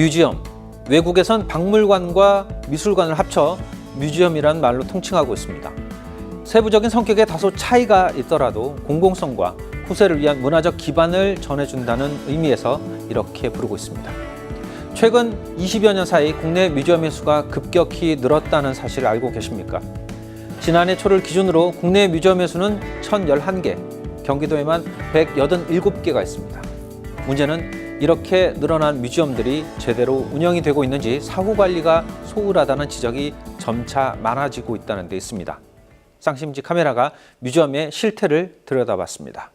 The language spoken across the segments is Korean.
뮤지엄, 외국에선 박물관과 미술관을 합쳐 뮤지엄이라는 말로 통칭하고 있습니다. 세부적인 성격에 다소 차이가 있더라도 공공성과 후세를 위한 문화적 기반을 전해준다는 의미에서 이렇게 부르고 있습니다. 최근 20여 년 사이 국내 뮤지엄의 수가 급격히 늘었다는 사실을 알고 계십니까? 지난해 초를 기준으로 국내 뮤지엄의 수는 1,011개, 경기도에만 187개가 있습니다. 문제는 이렇게 늘어난 뮤지엄들이 제대로 운영이 되고 있는지 사후 관리가 소홀하다는 지적이 점차 많아지고 있다는 데 있습니다. 쌍심지 카메라가 뮤지엄의 실태를 들여다봤습니다.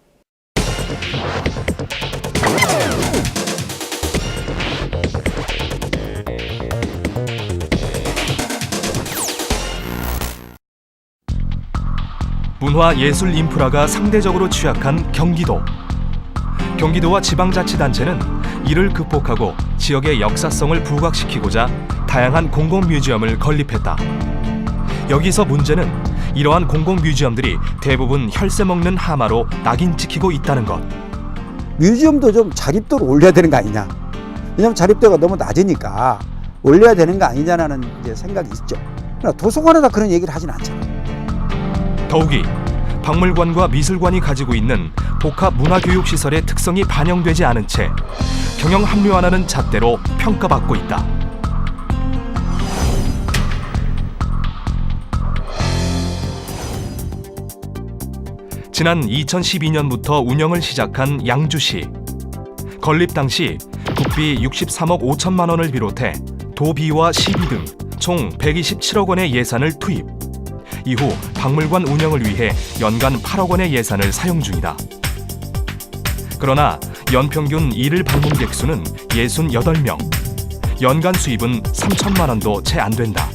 문화 예술 인프라가 상대적으로 취약한 경기도. 경기도와 지방자치단체는 이를 극복하고 지역의 역사성을 부각시키고자 다양한 공공뮤지엄을 건립했다. 여기서 문제는 이러한 공공뮤지엄들이 대부분 혈세 먹는 하마로 낙인 찍히고 있다는 것. 뮤지엄도 좀 자립도를 올려야 되는 거 아니냐. 왜냐하면 자립도가 너무 낮으니까 올려야 되는 거 아니냐는 이제 생각이 있죠. 그러나 도서관에다 그런 얘기를 하진 않잖아요. 더욱이 박물관과 미술관이 가지고 있는 복합 문화교육시설의 특성이 반영되지 않은 채 경영 합리화하는 잣대로 평가받고 있다. 지난 2012년부터 운영을 시작한 양주시. 건립 당시 국비 63억 5천만 원을 비롯해 도비와 시비 등 총 127억 원의 예산을 투입. 이후 박물관 운영을 위해 연간 8억 원의 예산을 사용 중이다. 그러나 연평균 일일 방문객 수는 68명, 연간 수입은 3천만 원도 채 안 된다.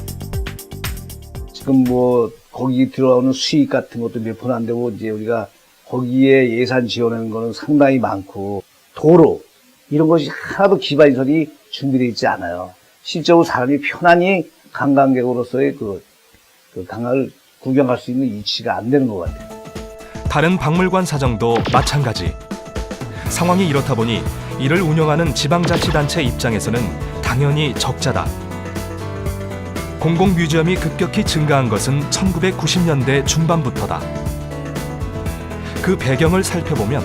지금 뭐 거기 들어오는 수익 같은 것도 몇 푼 안 되고 이제 우리가 거기에 예산 지원하는 거는 상당히 많고 도로 이런 것이 하나도 기반시설이 준비되어 있지 않아요. 실제로 사람이 편안히 관광객으로서의 그 강화를 구경할 수 있는 위치가 안 되는 것 같아요. 다른 박물관 사정도 마찬가지. 상황이 이렇다 보니 이를 운영하는 지방자치단체 입장에서는 당연히 적자다. 공공뮤지엄이 급격히 증가한 것은 1990년대 중반부터다. 그 배경을 살펴보면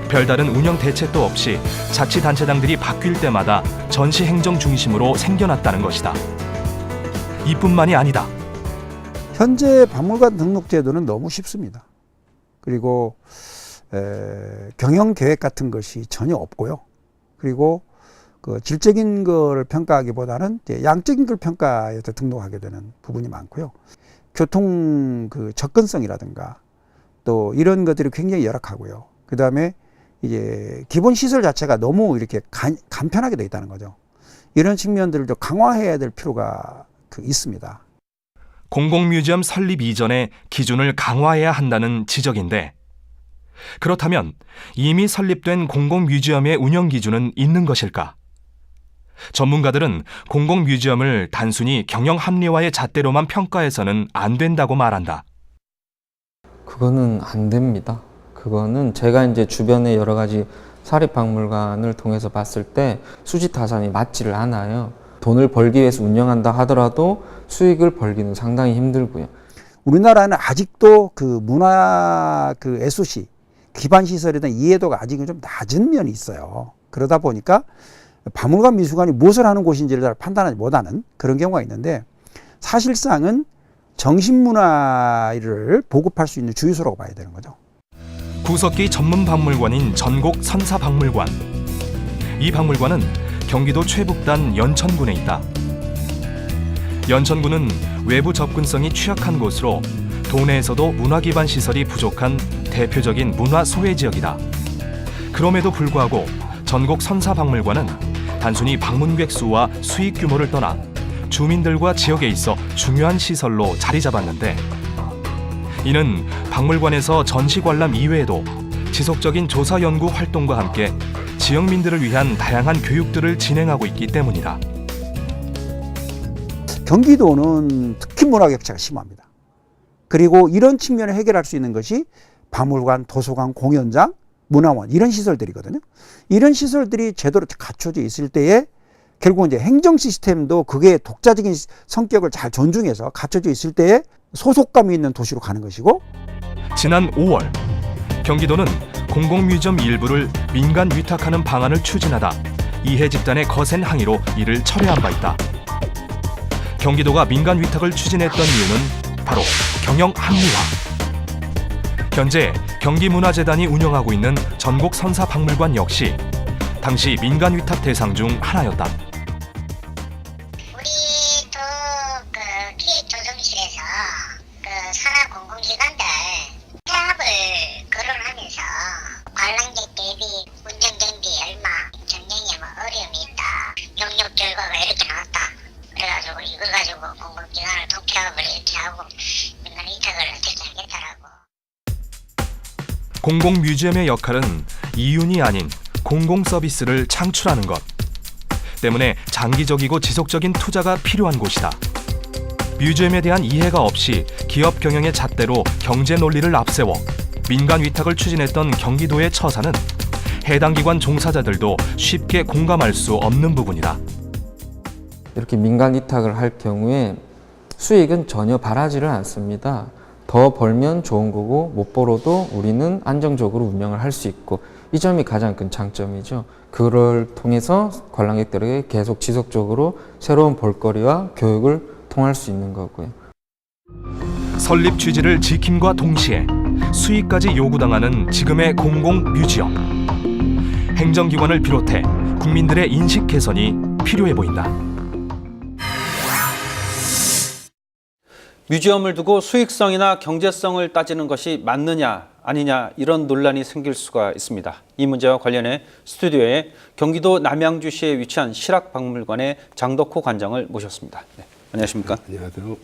별다른 운영 대책도 없이 자치단체장들이 바뀔 때마다 전시행정 중심으로 생겨났다는 것이다. 이뿐만이 아니다. 현재 박물관 등록 제도는 너무 쉽습니다. 그리고 경영 계획 같은 것이 전혀 없고요. 그리고 그 질적인 걸 평가하기보다는 이제 양적인 걸 평가해서 등록하게 되는 부분이 많고요. 교통 그 접근성이라든가 또 이런 것들이 굉장히 열악하고요. 그 다음에 이제 기본 시설 자체가 너무 이렇게 간편하게 되어 있다는 거죠. 이런 측면들도 강화해야 될 필요가 있습니다. 공공뮤지엄 설립 이전에 기준을 강화해야 한다는 지적인데, 그렇다면 이미 설립된 공공뮤지엄의 운영 기준은 있는 것일까? 전문가들은 공공뮤지엄을 단순히 경영 합리화의 잣대로만 평가해서는 안 된다고 말한다. 그거는 안 됩니다. 그거는 제가 이제 주변에 여러 가지 사립박물관을 통해서 봤을 때 수지타산이 맞지를 않아요. 돈을 벌기 위해서 운영한다 하더라도 수익을 벌기는 상당히 힘들고요. 우리나라는 아직도 그 문화 SOC 기반 시설에 대한 이해도가 아직은 좀 낮은 면이 있어요. 그러다 보니까 박물관 미술관이 무엇을 하는 곳인지를 잘 판단하지 못하는 그런 경우가 있는데, 사실상은 정신문화를 보급할 수 있는 주유소라고 봐야 되는 거죠. 구석기 전문 박물관인 전곡 선사박물관. 이 박물관은 경기도 최북단 연천군에 있다. 연천군은 외부 접근성이 취약한 곳으로 도내에서도 문화 기반 시설이 부족한 대표적인 문화 소외 지역이다. 그럼에도 불구하고 전곡 선사박물관은 단순히 방문객 수와 수익 규모를 떠나 주민들과 지역에 있어 중요한 시설로 자리 잡았는데, 이는 박물관에서 전시 관람 이외에도 지속적인 조사 연구 활동과 함께 지역민들을 위한 다양한 교육들을 진행하고 있기 때문이다. 경기도는 특히 문화 격차가 심합니다. 그리고 이런 측면을 해결할 수 있는 것이 박물관, 도서관, 공연장, 문화원 이런 시설들이거든요. 이런 시설들이 제대로 갖춰져 있을 때에 결국 이제 행정 시스템도 그게 독자적인 성격을 잘 존중해서 갖춰져 있을 때에 소속감이 있는 도시로 가는 것이고, 지난 5월 경기도는 공공뮤지엄 일부를 민간 위탁하는 방안을 추진하다 이해 집단의 거센 항의로 이를 철회한 바 있다. 경기도가 민간 위탁을 추진했던 이유는 바로 경영 합리화. 현재 경기문화재단이 운영하고 있는 전국 선사박물관 역시 당시 민간 위탁 대상 중 하나였다. 우리도 그 기획조정실에서 그 산하 공공기관들 협업을 거론하면서 관람객 대비 운전 경비 얼마, 경영에 뭐 어려움이 있다, 용역 결과가 이렇게 나왔다. 그래가지고 이걸 가지고 공공기관을 통폐합을 이렇게 하고 민간 위탁을 어떻게 하겠다라고. 공공뮤지엄의 역할은 이윤이 아닌 공공 서비스를 창출하는 것 때문에 장기적이고 지속적인 투자가 필요한 곳이다. 뮤지엄에 대한 이해가 없이 기업 경영의 잣대로 경제 논리를 앞세워 민간 위탁을 추진했던 경기도의 처사는 해당 기관 종사자들도 쉽게 공감할 수 없는 부분이다. 이렇게 민간 위탁을 할 경우에 수익은 전혀 바라지를 않습니다. 더 벌면 좋은 거고 못 벌어도 우리는 안정적으로 운영을 할 수 있고, 이 점이 가장 큰 장점이죠. 그걸 통해서 관람객들에게 계속 지속적으로 새로운 볼거리와 교육을 통할 수 있는 거고요. 설립 취지를 지킴과 동시에 수익까지 요구당하는 지금의 공공뮤지엄. 행정기관을 비롯해 국민들의 인식 개선이 필요해 보인다. 뮤지엄을 두고 수익성이나 경제성을 따지는 것이 맞느냐 아니냐 이런 논란이 생길 수가 있습니다. 이 문제와 관련해 스튜디오에 경기도 남양주시에 위치한 실학박물관의 장덕호 관장을 모셨습니다. 네, 안녕하십니까? 안녕하세요.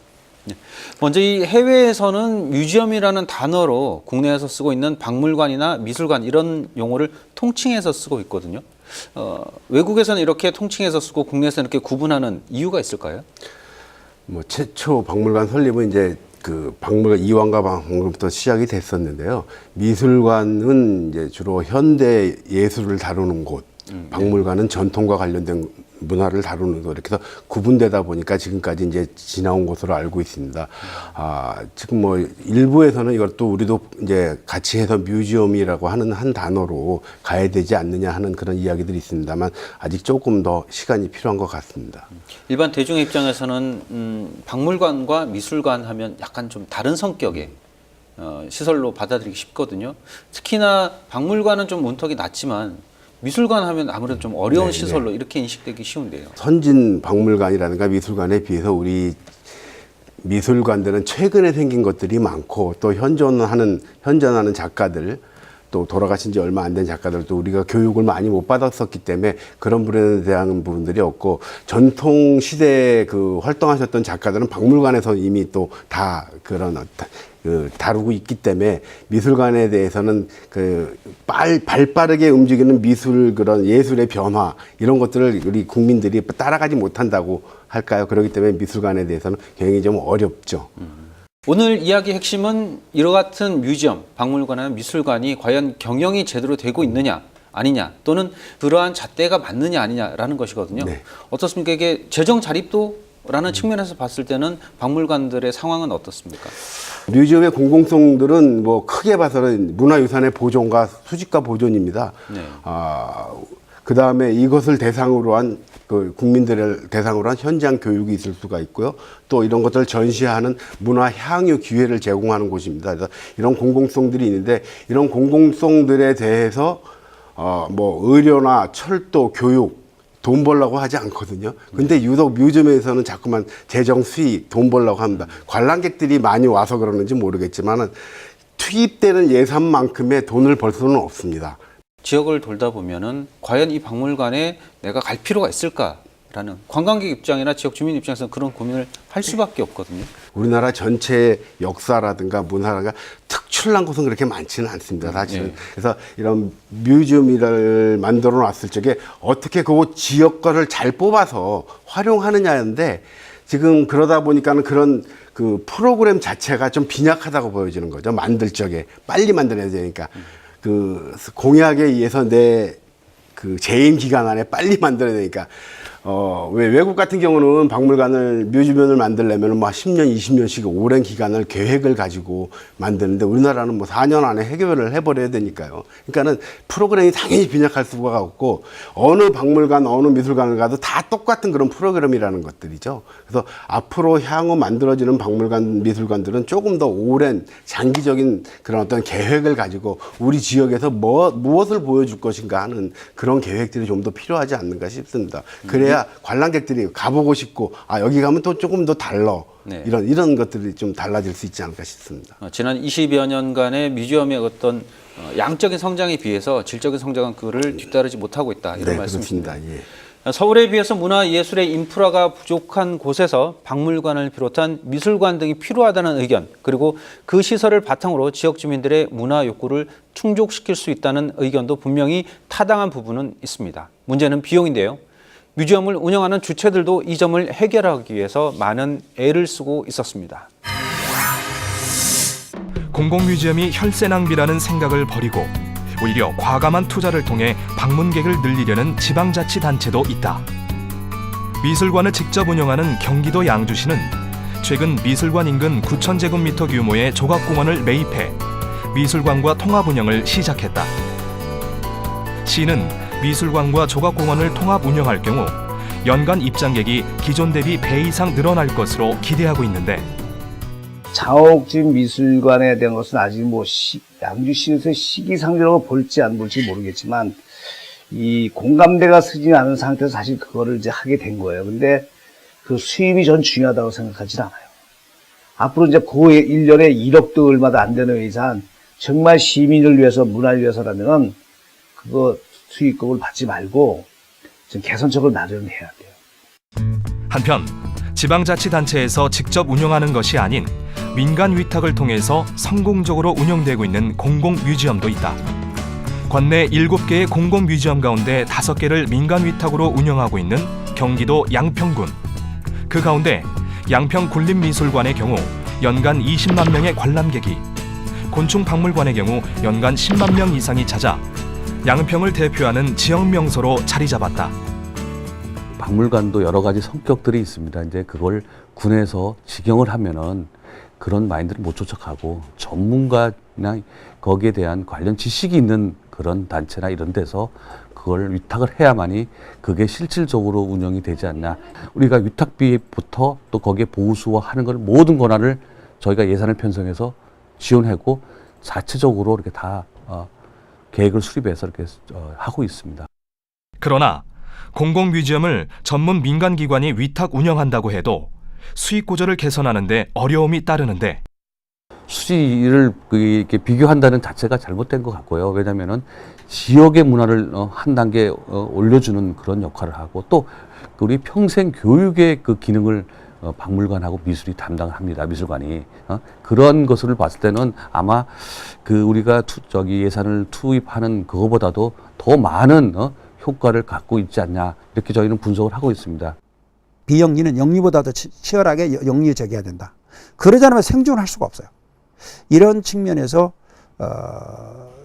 먼저 이 해외에서는 뮤지엄이라는 단어로 국내에서 쓰고 있는 박물관이나 미술관 이런 용어를 통칭해서 쓰고 있거든요. 외국에서는 이렇게 통칭해서 쓰고 국내에서는 이렇게 구분하는 이유가 있을까요? 뭐 최초 박물관 설립은 이제 그 박물관 이완과 박물관부터 시작이 됐었는데요. 미술관은 이제 주로 현대 예술을 다루는 곳, 박물관은 전통과 관련된 문화를 다루는 것, 이렇게 해서 구분되다 보니까 지금까지 이제 지나온 것으로 알고 있습니다. 지금 뭐 일부에서는 이것도 우리도 이제 같이 해서 뮤지엄이라고 하는 한 단어로 가야 되지 않느냐 하는 그런 이야기들이 있습니다만 아직 조금 더 시간이 필요한 것 같습니다. 일반 대중의 입장에서는 박물관과 미술관 하면 약간 좀 다른 성격의 시설로 받아들이기 쉽거든요. 특히나 박물관은 좀 문턱이 낮지만 미술관 하면 아무래도 좀 어려운 시설로 이렇게 인식되기 쉬운데요. 선진 박물관이라든가 미술관에 비해서 우리 미술관들은 최근에 생긴 것들이 많고, 또 현존하는 작가들, 또 돌아가신 지 얼마 안 된 작가들도 우리가 교육을 많이 못 받았었기 때문에 그런 부분에 대한 부분들이 없고, 전통 시대에 그 활동하셨던 작가들은 박물관에서 이미 또 다 그런 다루고 있기 때문에 미술관에 대해서는 발 빠르게 움직이는 미술, 그런 예술의 변화, 이런 것들을 우리 국민들이 따라가지 못한다고 할까요? 그렇기 때문에 미술관에 대해서는 굉장히 좀 어렵죠. 오늘 이야기 핵심은 이와 같은 뮤지엄, 박물관이나 미술관이 과연 경영이 제대로 되고 있느냐 아니냐, 또는 그러한 잣대가 맞느냐 아니냐라는 것이거든요. 네. 어떻습니까? 이게 재정 자립도라는 측면에서 봤을 때는 박물관들의 상황은 어떻습니까? 뮤지엄의 공공성들은 뭐 크게 봐서는 문화유산의 보존과 수집과 보존입니다. 네. 그 다음에 이것을 대상으로 한, 국민들을 대상으로 한 현장 교육이 있을 수가 있고요. 또 이런 것들을 전시하는 문화 향유 기회를 제공하는 곳입니다. 그래서 이런 공공성들이 있는데, 이런 공공성들에 대해서 뭐 의료나 철도, 교육, 돈 벌려고 하지 않거든요. 근데 유독 뮤지엄에서는 자꾸만 재정 수익, 돈 벌려고 합니다. 관람객들이 많이 와서 그러는지 모르겠지만은 투입되는 예산만큼의 돈을 벌 수는 없습니다. 지역을 돌다 보면은 과연 이 박물관에 내가 갈 필요가 있을까라는 관광객 입장이나 지역 주민 입장에서는 그런 고민을 할 수밖에 없거든요. 우리나라 전체 역사라든가 문화가 특출난 곳은 그렇게 많지는 않습니다, 사실은. 네. 그래서 이런 뮤지엄을 만들어 놨을 적에 어떻게 그 지역 거를 잘 뽑아서 활용하느냐인데, 지금 그러다 보니까는 그런 그 프로그램 자체가 좀 빈약하다고 보여지는 거죠. 만들 적에 빨리 만들어야 되니까. 그 공약에 의해서 내 그 재임 기간 안에 빨리 만들어야 되니까 왜 외국 같은 경우는 박물관을, 뮤지엄을 만들려면 뭐 10년, 20년씩 오랜 기간을 계획을 가지고 만드는데 우리나라는 뭐 4년 안에 해결을 해버려야 되니까요. 그러니까는 프로그램이 당연히 빈약할 수가 없고 어느 박물관, 어느 미술관을 가도 다 똑같은 그런 프로그램이라는 것들이죠. 그래서 앞으로 향후 만들어지는 박물관, 미술관들은 조금 더 오랜 장기적인 그런 어떤 계획을 가지고 우리 지역에서 무엇을 보여줄 것인가 하는 그런 계획들이 좀 더 필요하지 않는가 싶습니다. 그래야 관람객들이 가보고 싶고 여기 가면 또 조금 더 달라. 네. 이런 것들이 좀 달라질 수 있지 않을까 싶습니다. 지난 20여 년간의 뮤지엄의 어떤 양적인 성장에 비해서 질적인 성장은 그를 뒤따르지 못하고 있다. 이런 네, 말씀이십니다. 그렇습니다. 예. 서울에 비해서 문화예술의 인프라가 부족한 곳에서 박물관을 비롯한 미술관 등이 필요하다는 의견, 그리고 그 시설을 바탕으로 지역 주민들의 문화 욕구를 충족시킬 수 있다는 의견도 분명히 타당한 부분은 있습니다. 문제는 비용인데요. 뮤지엄을 운영하는 주체들도 이 점을 해결하기 위해서 많은 애를 쓰고 있었습니다. 공공뮤지엄이 혈세 낭비라는 생각을 버리고 오히려 과감한 투자를 통해 방문객을 늘리려는 지방자치단체도 있다. 미술관을 직접 운영하는 경기도 양주시는 최근 미술관 인근 9,000제곱미터 규모의 조각공원을 매입해 미술관과 통합 운영을 시작했다. 시는 미술관과 조각공원을 통합 운영할 경우 연간 입장객이 기존 대비 배 이상 늘어날 것으로 기대하고 있는데 자옥집 미술관에 대한 것은 아직 뭐 양주시에서 시기상조라고 볼지 안 볼지 모르겠지만 이 공감대가 서지 않은 상태에서 사실 그거를 이제 하게 된 거예요. 근데 그 수입이 전 중요하다고 생각하지 않아요. 앞으로 이제 그 1년에 1억도 얼마도 안 되는 이상 정말 시민을 위해서 문화를 위해서라면은 그거 수익금을 받지 말고 좀 개선책을 마련해야 돼요. 한편 지방자치단체에서 직접 운영하는 것이 아닌 민간 위탁을 통해서 성공적으로 운영되고 있는 공공뮤지엄도 있다. 관내 7개의 공공뮤지엄 가운데 5개를 민간 위탁으로 운영하고 있는 경기도 양평군. 그 가운데 양평군립미술관의 경우 연간 20만 명의 관람객이, 곤충박물관의 경우 연간 10만 명 이상이 찾아 양평을 대표하는 지역 명소로 자리 잡았다. 박물관도 여러 가지 성격들이 있습니다. 이제 그걸 군에서 직영을 하면은 그런 마인드를 못 쫓아가고 전문가나 거기에 대한 관련 지식이 있는 그런 단체나 이런 데서 그걸 위탁을 해야만이 그게 실질적으로 운영이 되지 않나. 우리가 위탁비부터 또 거기에 보수와 하는 걸 모든 권한을 저희가 예산을 편성해서 지원하고 자체적으로 이렇게 다 계획을 수립해서 이렇게 하고 있습니다. 그러나 공공뮤지엄을 전문 민간기관이 위탁 운영한다고 해도 수익 구조를 개선하는 데 어려움이 따르는데 수지를 이렇게 비교한다는 자체가 잘못된 것 같고요. 왜냐하면은 지역의 문화를 한 단계 올려주는 그런 역할을 하고 또 우리 평생 교육의 그 기능을 박물관하고 미술이 담당합니다. 미술관이 그런 것을 봤을 때는 아마 그 우리가 예산을 투입하는 그거보다도 더 많은 효과를 갖고 있지 않냐 이렇게 저희는 분석을 하고 있습니다. 비영리는 영리보다도 치열하게 영리적이어야 된다. 그러지 않으면 생존할 수가 없어요. 이런 측면에서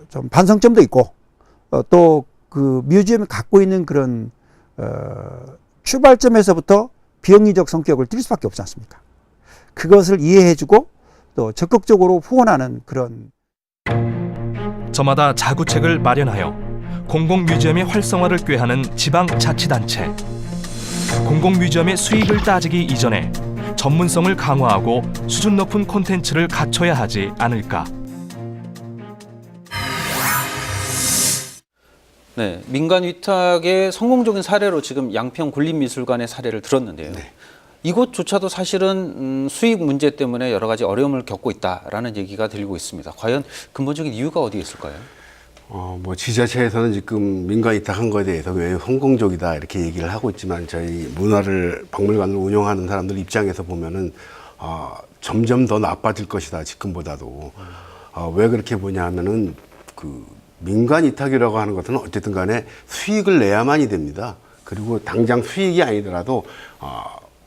좀 반성점도 있고 또 그 뮤지엄이 갖고 있는 그런 출발점에서부터 비영리적 성격을 띨 수밖에 없지 않습니까? 그것을 이해해주고 또 적극적으로 후원하는 그런 저마다 자구책을 마련하여 공공뮤지엄의 활성화를 꾀하는 지방자치단체. 공공뮤지엄의 수익을 따지기 이전에 전문성을 강화하고 수준 높은 콘텐츠를 갖춰야 하지 않을까. 네, 민간 위탁의 성공적인 사례로 지금 양평군립미술관의 사례를 들었는데요. 네. 이곳조차도 사실은 수익 문제 때문에 여러 가지 어려움을 겪고 있다라는 얘기가 들리고 있습니다. 과연 근본적인 이유가 어디에 있을까요? 뭐 지자체에서는 지금 민간 위탁한 거에 대해서 왜 성공적이다 이렇게 얘기를 하고 있지만 저희 박물관을 운영하는 사람들 입장에서 보면은 점점 더 나빠질 것이다 지금보다도. 왜 그렇게 보냐 하면은 그 민간 위탁이라고 하는 것은 어쨌든 간에 수익을 내야만이 됩니다. 그리고 당장 수익이 아니더라도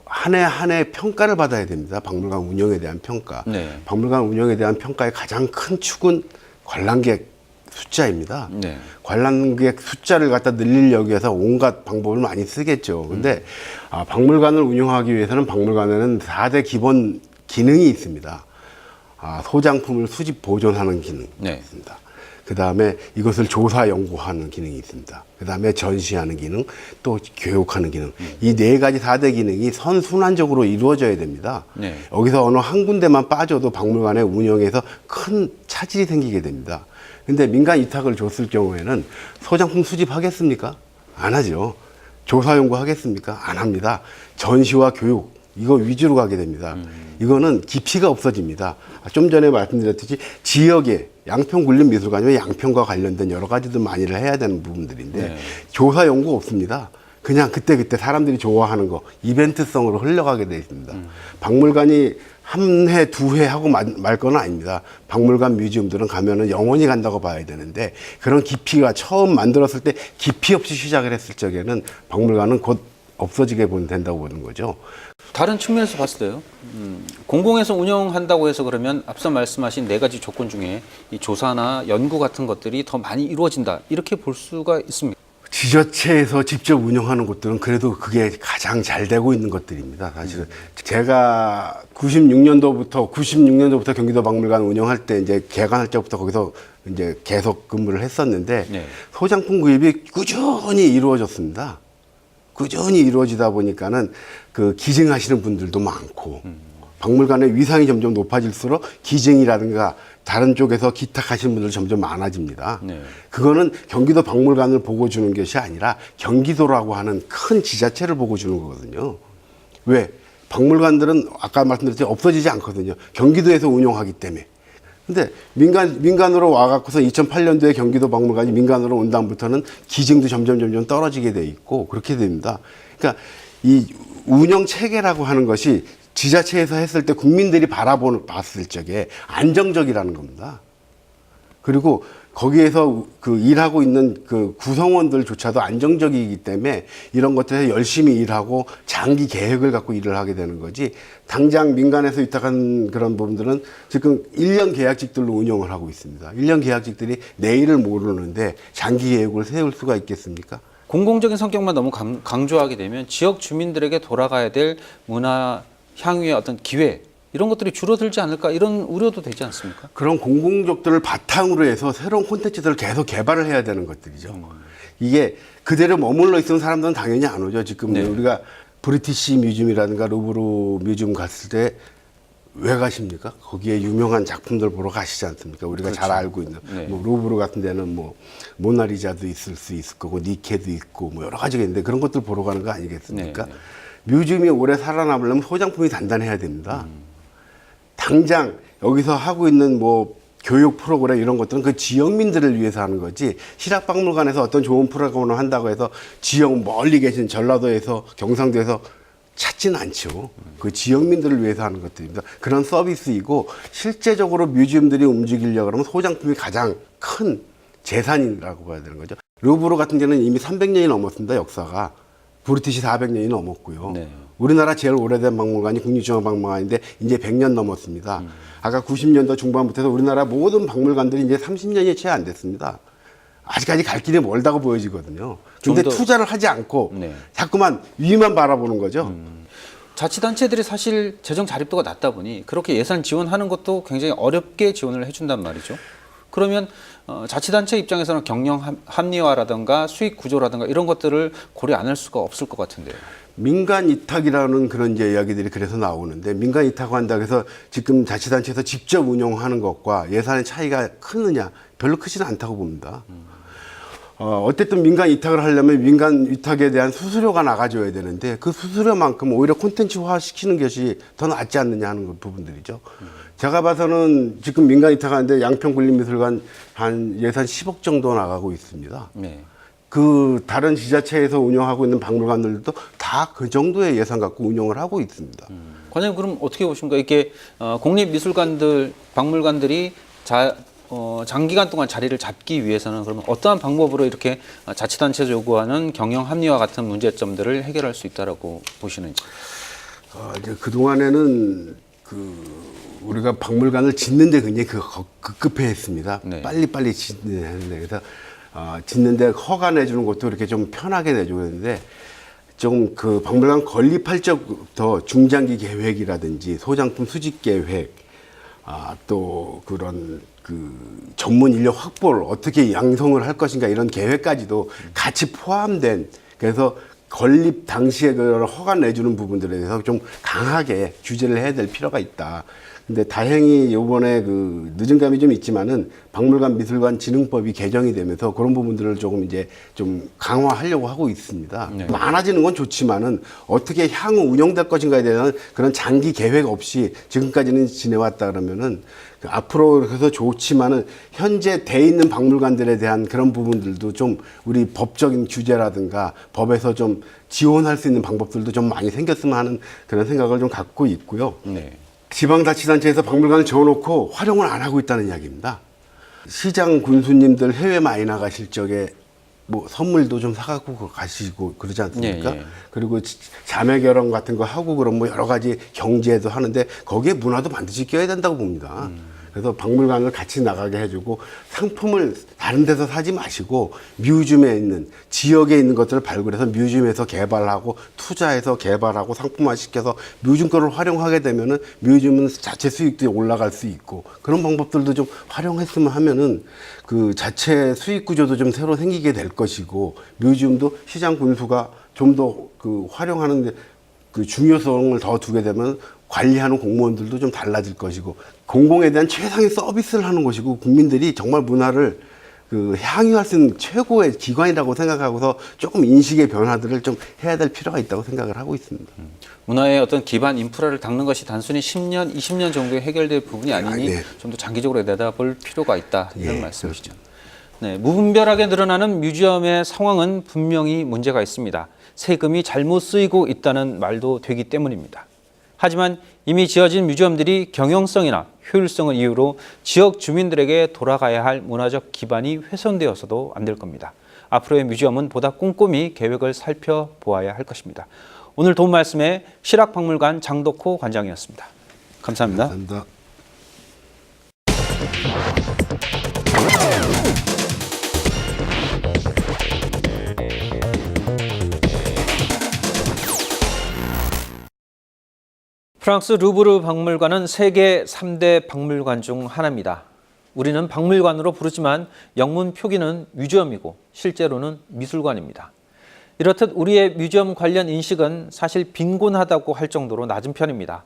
한 해 한 해 평가를 받아야 됩니다. 박물관 운영에 대한 평가. 네. 박물관 운영에 대한 평가의 가장 큰 축은 관람객 숫자입니다. 네. 관람객 숫자를 갖다 늘리려고 해서 온갖 방법을 많이 쓰겠죠. 근데 박물관을 운영하기 위해서는 박물관에는 4대 기본 기능이 있습니다. 소장품을 수집 보존하는 기능이 네. 있습니다. 그 다음에 이것을 조사 연구하는 기능이 있습니다. 그 다음에 전시하는 기능, 또 교육하는 기능. 이 4가지 4대 기능이 선순환적으로 이루어져야 됩니다. 네. 여기서 어느 한 군데만 빠져도 박물관의 운영에서 큰 차질이 생기게 됩니다. 근데 민간 위탁을 줬을 경우에는 소장품 수집하겠습니까? 안 하죠. 조사 연구하겠습니까? 안 합니다. 전시와 교육, 이거 위주로 가게 됩니다. 이거는 깊이가 없어집니다. 좀 전에 말씀드렸듯이 지역에 양평군립미술관이면 양평과 관련된 여러 가지들 많이를 해야 되는 부분들인데 네. 조사 연구 없습니다. 그냥 그때그때 사람들이 좋아하는 거 이벤트성으로 흘러가게 돼 있습니다. 박물관이 한 해, 2회 하고 말 건 아닙니다. 박물관 뮤지엄들은 가면은 영원히 간다고 봐야 되는데 그런 깊이가 처음 만들었을 때 깊이 없이 시작을 했을 적에는 박물관은 곧 없어지게 된다고 보는 거죠. 다른 측면에서 봤을 때요. 공공에서 운영한다고 해서 그러면 앞서 말씀하신 4가지 조건 중에 이 조사나 연구 같은 것들이 더 많이 이루어진다. 이렇게 볼 수가 있습니다. 지자체에서 직접 운영하는 곳들은 그래도 그게 가장 잘 되고 있는 것들입니다. 사실은 제가 96년도부터 경기도 박물관 운영할 때 이제 개관할 때부터 거기서 이제 계속 근무를 했었는데 네. 소장품 구입이 꾸준히 이루어졌습니다. 꾸준히 이루어지다 보니까는 그 기증하시는 분들도 많고 박물관의 위상이 점점 높아질수록 기증이라든가 다른 쪽에서 기탁하시는 분들 점점 많아집니다. 네. 그거는 경기도 박물관을 보고 주는 것이 아니라 경기도라고 하는 큰 지자체를 보고 주는 거거든요. 왜? 박물관들은 아까 말씀드렸듯이 없어지지 않거든요. 경기도에서 운영하기 때문에. 근데 민간으로 와갖고서 2008년도에 경기도 박물관이 민간으로 온 다음부터는 기증도 점점 떨어지게 돼 있고 그렇게 됩니다. 그러니까 이 운영 체계라고 하는 것이 지자체에서 했을 때 국민들이 봤을 적에 안정적이라는 겁니다. 그리고 거기에서 그 일하고 있는 그 구성원들조차도 안정적이기 때문에 이런 것들에 열심히 일하고 장기 계획을 갖고 일을 하게 되는 거지 당장 민간에서 위탁한 그런 부분들은 지금 1년 계약직들로 운영을 하고 있습니다. 1년 계약직들이 내일을 모르는데 장기 계획을 세울 수가 있겠습니까? 공공적인 성격만 너무 강조하게 되면 지역 주민들에게 돌아가야 될 문화 향유의 어떤 기회 이런 것들이 줄어들지 않을까 이런 우려도 되지 않습니까? 그런 공공적들을 바탕으로 해서 새로운 콘텐츠들을 계속 개발을 해야 되는 것들이죠. 이게 그대로 머물러 있는 사람들은 당연히 안 오죠. 지금 네. 우리가 브리티시 뮤지엄이라든가 루브르 뮤지엄 갔을 때 왜 가십니까? 거기에 유명한 작품들 보러 가시지 않습니까? 우리가 그렇죠. 잘 알고 있는 네. 뭐 루브르 같은 데는 뭐 모나리자도 있을 수 있을 거고 니케도 있고 뭐 여러 가지가 있는데 그런 것들 보러 가는 거 아니겠습니까? 네. 뮤지엄이 오래 살아남으려면 소장품이 단단해야 됩니다. 당장 여기서 하고 있는 뭐 교육 프로그램 이런 것들은 그 지역민들을 위해서 하는 거지 실학박물관에서 어떤 좋은 프로그램을 한다고 해서 지역 멀리 계신 전라도에서 경상도에서 찾지는 않죠. 그 지역민들을 위해서 하는 것들입니다. 그런 서비스이고 실제적으로 뮤지엄들이 움직이려고 하면 소장품이 가장 큰 재산이라고 봐야 되는 거죠. 루브르 같은 경우는 이미 300년이 넘었습니다. 역사가. 브리티시 400년이 넘었고요. 네. 우리나라 제일 오래된 박물관이 국립중앙박물관인데 이제 100년 넘었습니다. 아까 90년도 중반부터 해서 우리나라 모든 박물관들이 이제 30년이 채 안 됐습니다. 아직까지 갈 길이 멀다고 보여지거든요. 근데 좀 더- 투자를 하지 않고 네. 자꾸만 위만 바라보는 거죠. 자치단체들이 사실 재정 자립도가 낮다 보니 그렇게 예산 지원하는 것도 굉장히 어렵게 지원을 해준단 말이죠. 그러면 자치단체 입장에서는 경영 합리화라든가 수익 구조라든가 이런 것들을 고려 안 할 수가 없을 것 같은데요. 민간 위탁이라는 그런 이제 이야기들이 그래서 나오는데 민간 위탁을 한다고 해서 지금 자치단체에서 직접 운영하는 것과 예산의 차이가 크느냐 별로 크지는 않다고 봅니다. 어쨌든 민간 위탁을 하려면 민간 위탁에 대한 수수료가 나가줘야 되는데 그 수수료만큼 오히려 콘텐츠화 시키는 것이 더 낫지 않느냐 하는 부분들이죠. 제가 봐서는 지금 민간 위탁하는데 양평군립미술관 한 예산 10억 정도 나가고 있습니다. 네. 그 다른 지자체에서 운영하고 있는 박물관들도 다 그 정도의 예산 갖고 운영을 하고 있습니다. 관장님 그럼 어떻게 보십니까? 이게 공립미술관들, 박물관들이 장기간 동안 자리를 잡기 위해서는 그러면 어떠한 방법으로 이렇게 자치단체에서 요구하는 경영 합리화 같은 문제점들을 해결할 수 있다라고 보시는지? 이제 그 동안에는 그 우리가 박물관을 짓는데 굉장히 급급해했습니다. 네. 빨리빨리 짓는데 그래서 짓는데 허가 내주는 것도 이렇게 좀 편하게 내주고 있는데 좀 그 박물관 건립할 적부터 중장기 계획이라든지 소장품 수집 계획, 또 그런 그 전문 인력 확보를 어떻게 양성을 할 것인가 이런 계획까지도 같이 포함된, 그래서 건립 당시에 그런 허가 내주는 부분들에 대해서 좀 강하게 규제를 해야 될 필요가 있다. 근데 다행히 이번에 그 늦은 감이 좀 있지만은 박물관 미술관 진흥법이 개정이 되면서 그런 부분들을 조금 이제 좀 강화하려고 하고 있습니다. 네. 많아지는 건 좋지만은 어떻게 향후 운영될 것인가에 대한 그런 장기 계획 없이 지금까지는 지내왔다 그러면은 그 앞으로 그래서 좋지만은 현재 돼 있는 박물관들에 대한 그런 부분들도 좀 우리 법적인 규제라든가 법에서 좀 지원할 수 있는 방법들도 좀 많이 생겼으면 하는 그런 생각을 좀 갖고 있고요. 네. 지방자치단체에서 박물관을 지어놓고 활용을 안 하고 있다는 이야기입니다. 시장 군수님들 해외 많이 나가실 적에 뭐 선물도 좀 사갖고 가시고 그러지 않습니까? 예, 예. 그리고 자매 결혼 같은 거 하고 그런 뭐 여러 가지 경제도 하는데 거기에 문화도 반드시 껴야 된다고 봅니다. 그래서 박물관을 같이 나가게 해주고 상품을 다른 데서 사지 마시고 뮤지엄에 있는 지역에 있는 것들을 발굴해서 뮤지엄에서 개발하고 투자해서 개발하고 상품화시켜서 뮤지엄 거를 활용하게 되면은 뮤지엄은 자체 수익도 올라갈 수 있고 그런 방법들도 좀 활용했으면 하면은 그 자체 수익 구조도 좀 새로 생기게 될 것이고 뮤지엄도 시장 군수가 좀 더 그 활용하는데 그 중요성을 더 두게 되면 관리하는 공무원들도 좀 달라질 것이고 공공에 대한 최상의 서비스를 하는 것이고 국민들이 정말 문화를 그 향유할 수 있는 최고의 기관이라고 생각하고서 조금 인식의 변화들을 좀 해야 될 필요가 있다고 생각을 하고 있습니다. 문화의 어떤 기반 인프라를 닦는 것이 단순히 10년, 20년 정도에 해결될 부분이 아니니 네. 좀 더 장기적으로 내다볼 필요가 있다 이런 예, 말씀이시죠. 네, 무분별하게 늘어나는 뮤지엄의 상황은 분명히 문제가 있습니다. 세금이 잘못 쓰이고 있다는 말도 되기 때문입니다. 하지만 이미 지어진 뮤지엄들이 경영성이나 효율성을 이유로 지역 주민들에게 돌아가야 할 문화적 기반이 훼손되어서도 안 될 겁니다. 앞으로의 뮤지엄은 보다 꼼꼼히 계획을 살펴보아야 할 것입니다. 오늘 도움 말씀에 실학박물관 장덕호 관장이었습니다. 감사합니다. 감사합니다. 프랑스 루브르 박물관은 세계 3대 박물관 중 하나입니다. 우리는 박물관으로 부르지만 영문 표기는 뮤지엄이고 실제로는 미술관입니다. 이렇듯 우리의 뮤지엄 관련 인식은 사실 빈곤하다고 할 정도로 낮은 편입니다.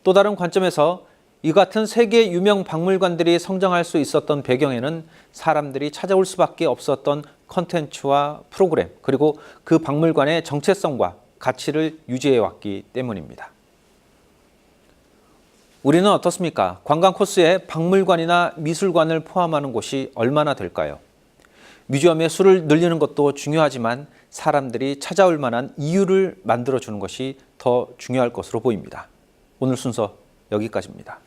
또 다른 관점에서 이 같은 세계 유명 박물관들이 성장할 수 있었던 배경에는 사람들이 찾아올 수밖에 없었던 컨텐츠와 프로그램, 그리고 그 박물관의 정체성과 가치를 유지해왔기 때문입니다. 우리는 어떻습니까? 관광 코스에 박물관이나 미술관을 포함하는 곳이 얼마나 될까요? 뮤지엄의 수를 늘리는 것도 중요하지만 사람들이 찾아올 만한 이유를 만들어주는 것이 더 중요할 것으로 보입니다. 오늘 순서 여기까지입니다.